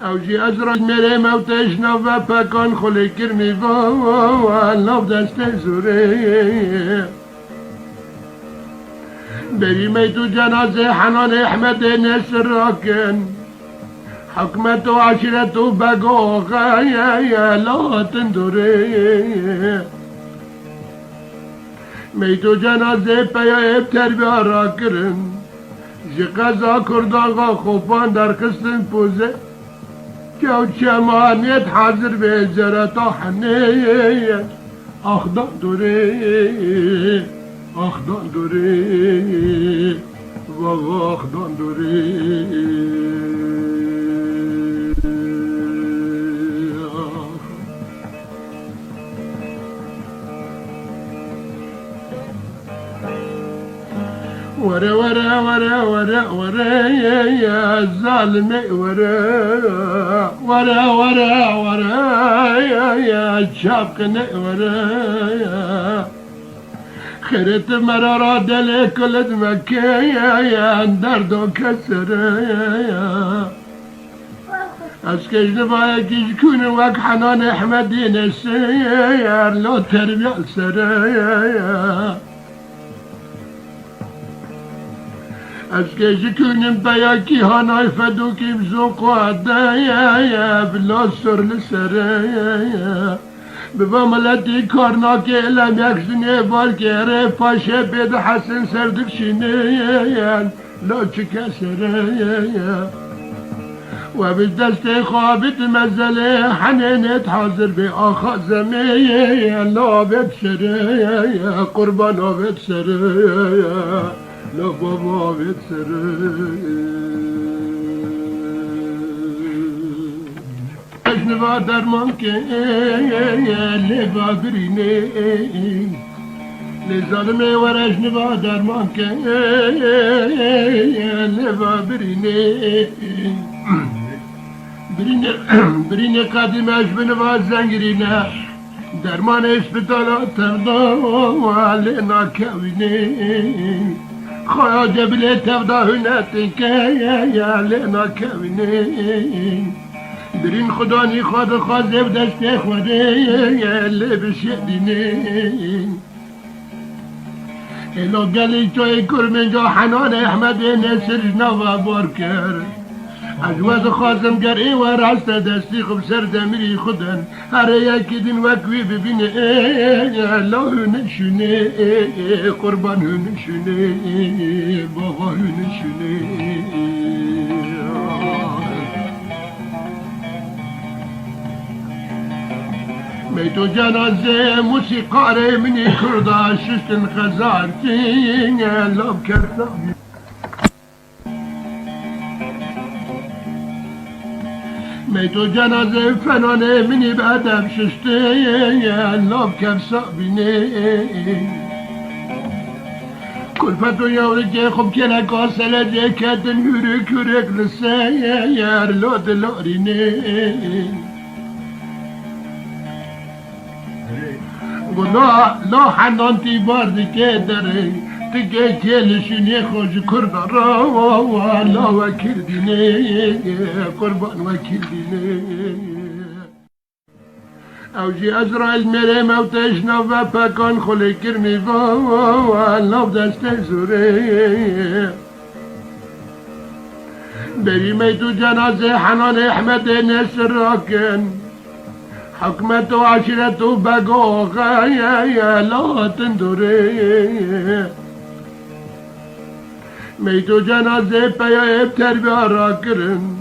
او جی ازرق میره موتش نو پکان خلی کرمی و لو دست زوره بری تو جنازه حنان احمد نصر راکن حكمت وعشرة بقوغا يا لا تندري ميتو جنازه بيا ابتر بيارا كرن جي قزا كرداغا خوفان در قسطن پوزه جو چمانيت حاضر بجرة طحني اخدان دوري اخدان دوري واخدان دوري ورا ورا ورا ورا ورا يا الظالم ورا ورا ورا ورا يا الشاقن ورا خرت مرارا دل كل مكة يا دردو كسر اسكج نبايا كيجكون وك حنان احمدين السير لو تربيع سرايا اسكي كونم بياكي هناي فدوكي بزوقو عدايا بلا سر لسرايا ببا ملتي كارناكي لم يكزني بالكي ري باشا بيد حسن سردك شنيا لا تشكا سرايا وبالدست خابت مزلي حنينت حاضر بآخا زميا لا بتسرايا قربان بتسرايا لا بابا بتسر اجنبا درمان که لبا برینه لظالمه ور اجنبا درمان که لبا برینه برینه قدیم اجبنوا زنگرینه درمان اسپتالا تردا وعلينا كويني خيا جبل تبدا هناتك يا لنا كويني برين خداني خد خازب دست خودي يا اللي بشديني لو قالي توي كرمنجو حنان احمد نسر نوا بوركر عجواز خازم قرئي ورعست دستي خبسر دمري خدن هر يكي دين وكوي ببيني لو هنشني قربان هنشني بابا هنشني ميتو جنازة موسيقار مني كردا ششتن خزارتي لو كرتابي ميتو جنازة فنانة مني بأدب ششتي لو كرسابيني كل فتو يورجي خب كلا قاسلة جي كاتن هورك هورك لساير لو دلوريني لا حنانتي باردي كدري تجي كيلشني خوش كرد را لا وكيل ديني قربان وكيل ديني او جي ازرائيل ميري موتش نوفا باكون خلي كرمي لا دست زوري بري ميتو جنازة حنان احمد نصر راكن حكمت وعشرة بقوغا يا لا تندري ميتو جنازة بيا ابتر بيارا كرن